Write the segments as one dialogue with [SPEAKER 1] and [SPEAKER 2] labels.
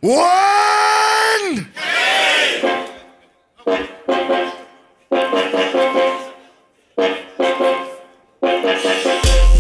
[SPEAKER 1] One!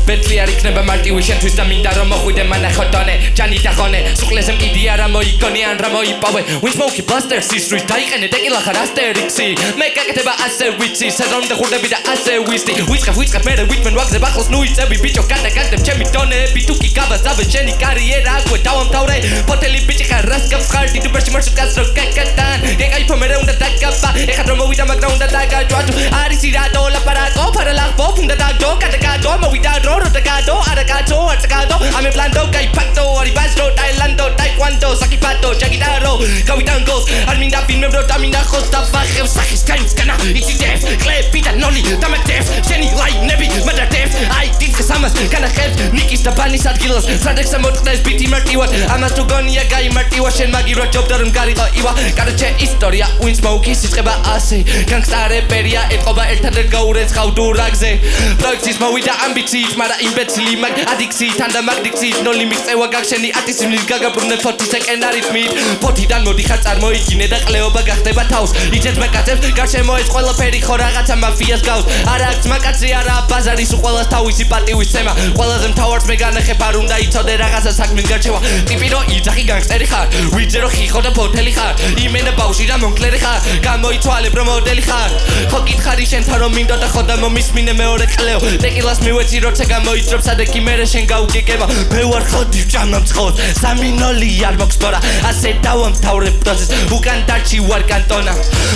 [SPEAKER 1] Bentley არ იქნება მარტივი შენთვის და მინდა რომ მოხვიდე მანახოდონე ჯანი და ხონე სუყლეზე მკიდი არა მოიგონე ან რა მოიპოვე Win Smoky Blasters Street დაიყენე ტეკილა ხარ ასტერიქსი მე გაკეთება ასე ვიცი სეზონი და ხურდები და ასე ვისტი ვიწყებ მე ვიტმენ ვაგზებ ახლოს ნუ იწები ბიჭო გადაგაგდებ ჩემი დონეები თუ კი გავაზავე შენი კარიერა აქვე დავამთავრე ფოტელი ბიჭი ხარ რას გავხარ დიუბერში მარშრუტკას რო გაკეთან ეკაიფო მე უნდა დაგაბა ეხლა რომ მოვიდა მაგრამ უნდა დაგაჯვადო არის ირადო ლაპარაკო ფარალახბო უნდა დაგდო გადაგადო მოვიდა Rotagado, Aragato, Aragato, I'm a blando, Gaipato, Aribastro, Tailando, Taekwondo, Sakipato, Jagitaro, Kawitangos, Arminda, Pinmebro, Tamina, Costa, Fahim, Sakis, Kana, Itidef, Clay, Pita, Noli, Tamatef, Jenny, Light, Nebi, Madatev, I did the summers, Kana Hev, Nikis, the Banis, Adgilos, Fradex, Amotnes, Biti, Martiwa, Amastogonia, Guy, Martiwa, Shen, Magira, Job, Darum, Gariga, Iwa, Garache, Historia, Win Smoky, Sitreba, Ase, Gangstare, Peria, Ekoba, Eltade, Gaures, Kauduragze, Proxys, Mawida, Ambitsi, Mara imbecili mag adiksi tanda magdiksi ნოლი მიღწევა გახშენი ატისმის გაგაბრუნე 40 სეკენდარითმით ფოთიდან მოდიხარ წარმოიგინე და ყლეობა გახდება თავს იჯეთ მეკაცებს გარშემო ეს ყველაფერი ხო რაღაცა მაფიას გავს არა აქ მაკაცი არა ბაზარის უყველას თავისი პატივის ცემა ყველაზე მთავარს მე განახებ არ უნდა იცოდე რაღაცა საქმის გარჩევა ტიპი რო იძახი განგსტერი ხარ ვიძერო ხიხო და ფოთელი ხარ იმენა ბავში და მონკლერი ხარ გამოიცვალე პრო მოდელი ხარ ხო გითხარი შენთან რომ მინდოდა ხო და მომისმინე მეორე ყლეო ტეკილას მივეცი როცა გამოიწრობს ადეკი მერე შენ გაუგეკება მე ვარ ხოდი ჭამამწყოს სამი ნოლი არ მოქვს თორა ასე დავამთავრებ პროცესს უკან დარჩი ვარ კანტონა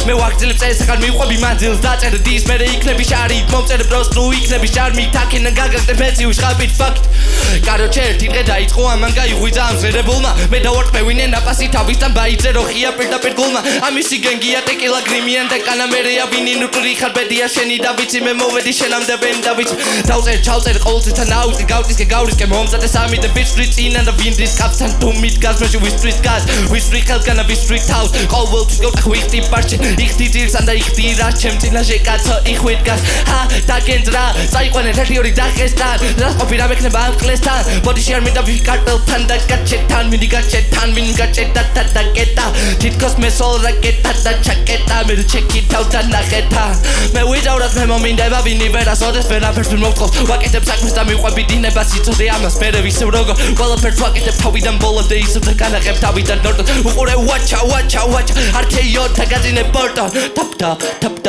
[SPEAKER 1] მე ვაგრძელებ წესაკან მივყვები მანძილს დაწერე დის მერე იქნები შარი მომწერე პროს ნუ იქნები შარმი თაკენა გაგაგდებ ეცი ვიშხაბით ფაქტ კაროჩე ერთი დღე დაიწყო ამან გაიღვიძა ამ ზერებულმა მე დავარწმევინე ნაპასი თავისთან ბაიძე რო ხია პირდაპირ გულმა ამისი გენგია ტეკილა გრიმიან და კანამერეა ვინი ნუტური ხარ ბედია შენი და ვიცი მე მოვედი შენამდე ვენ და ვიცი დავწერ ჩავწერ ყოველთვის ნაუწი გავწისკე გავრისკე მომწადე სამი და ვისწრით წინა და ვინდის კაფთან თუ მიდგას მე ვისწრით გას ვისწრით ხელგანა ვისწრით თავს ყოველთვის გავხდი პარჩე იხდი ძირსან და იხდი რა ჩემ წინაშე კაცო იხვით გას ჰა დაგენძრა წაიყვანე ერთი ორი დახესთან რას ყოფი რა მექნება ამ კლესთან ბოდიში არ მინდა ვიკარტელთან და გაჩეთან მინდი გაჩეთან ვინ გაჩეთა და კეტა თითქოს მე სულ რაკეტა და ჩაკეტა მე ჩეკი თავთან ნახეთა მე ვიძავრად მე მომინდება ვინი ვერასოდეს ვერაფერს ვერ მოვწყობს ვაკეთებ საქმეს და მივყვები დინებას იცოდე ამას მერე ვისევ როგორ ყველაფერს ვაკეთებ თავიდან ბოლომდე ისევ განაღებ თავიდან ნორტო უყურე ვაჩა არქეიო თაგაზინე პორტო ტაპ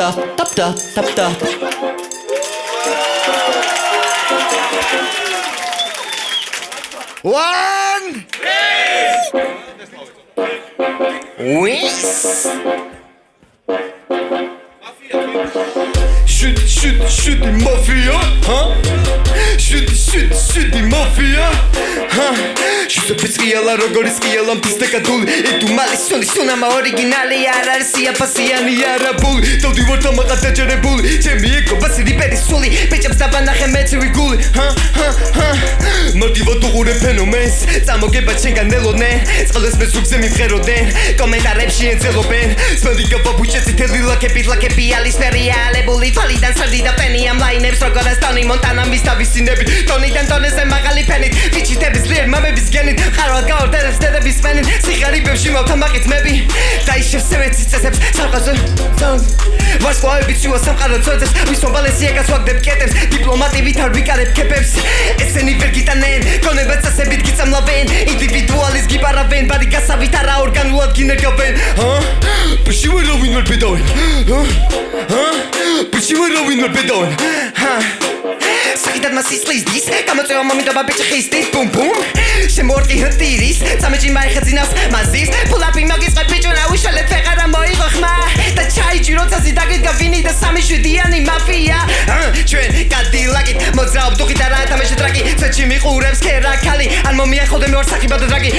[SPEAKER 1] One! Whis! Shoot the mafia, huh? Shoot the mafia, huh? Shoot the pisciala, rogoriskiala, pistekadul. E tu malissoni, sonama originale, ararsia, pasiani, arabul. Todo o tama katajarebul. Chemieko, basiri perisuli. Pecham stabana hemetri guli, huh? Motivo tu ure fenomens. Samoge bachenga nelone. Scoles me succemi freroden. Comentarepsi enzeloben. Smelika babuchesi telila kepi alis feriale buli. Falidan sardida peni am lainებს როგორ ასტონი მონტანა მის თავისინები ტონიდან ტონეზე მაღალი ფენით ფიჩიტების ძლიერ მამების გენით ხარვად გაორდერებს დედების ფენით სიხარიბებში მოვთამაყით მები და ის შევსევეცი წესებს სამყარო ვარსკვლავებით შუა სამყარო წოდებს ვის მომბალენსიაკას ვაგდებ კეტებს დიპლომატივით არ ვიკარებ კეპებს ესენი ვერ გიტანენ გონება წესებით გიწამლავენ ინდივიდუალის გიპარავენ ბარი გასავით არა ორგანულად გინერგავენ почему ровен ვერ ბედავენ почему ровен ვერ ბედავენ Sakitad masislis dis, გამოწევა მომიდობა ბიჭი ხისტის ბუმ ბუმ შემორტი ჰტირის, წამეჭი მაიხეძინავს მაზის ფულაპი მაგისყე ბიჭო რა უშალეთ ფეყარა მოიღო ხმა და ჩაიჭი როცაზი დაგედგა ვინი და სამი შვიდიანი მაფია ჩვენ კადილაკით მოძრაობ დუხით და რა თამაში ტრაკი წეჩი მიყურებს ქერაქალი ან მომიახოდე მე ვარ სახიბად დრაკი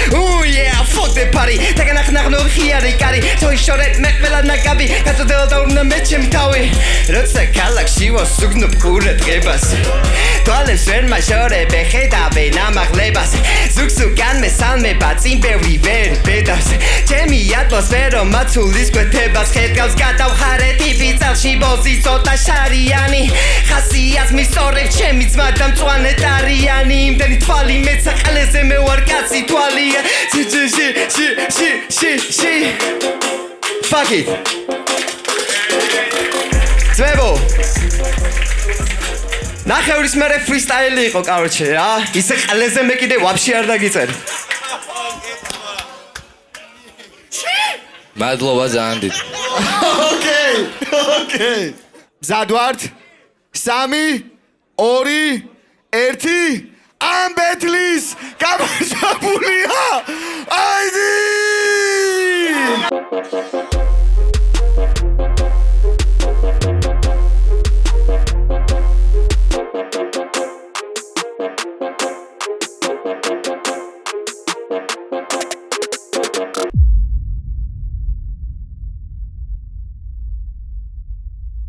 [SPEAKER 1] yeah fuck the party დაგანახნაღნო ხიარი კარი თოი შორეთ მე ყველა ნაგავი გაწოდება და უნდა მე ჩემი თავი როცა ქალაქში ვარ სუგნობ ყურე დღებას თვალებს ვერ მაშორებ ხედავენ ამაღლებას ზუგს უკან მესალმება წინ ბევრი ვერ ბედავს ჩემი ატმოსფერო მაცულის კვეთებას ხედავს გადავხარე ტიპი წელში ბოზი ცოტა შარიანი ხასიათს მისწორებ
[SPEAKER 2] ჩემი ძმა და მწვანე ტარიანი იმდენი თვალი მეცა ყლეზე მე ვარ კაცი თვალია ში Fuck it ძმებო ნახევრის მერე ფრისტაილი იყო კავრჩე რა ისე ყლეზე მე კიდე ვაფშე არ დაგიწერ
[SPEAKER 1] მადლობა ძალიან დიდი
[SPEAKER 3] ოკეი მზად ვართ 3 2 1 ამ ბეთლის გამარჯვებულია აიდი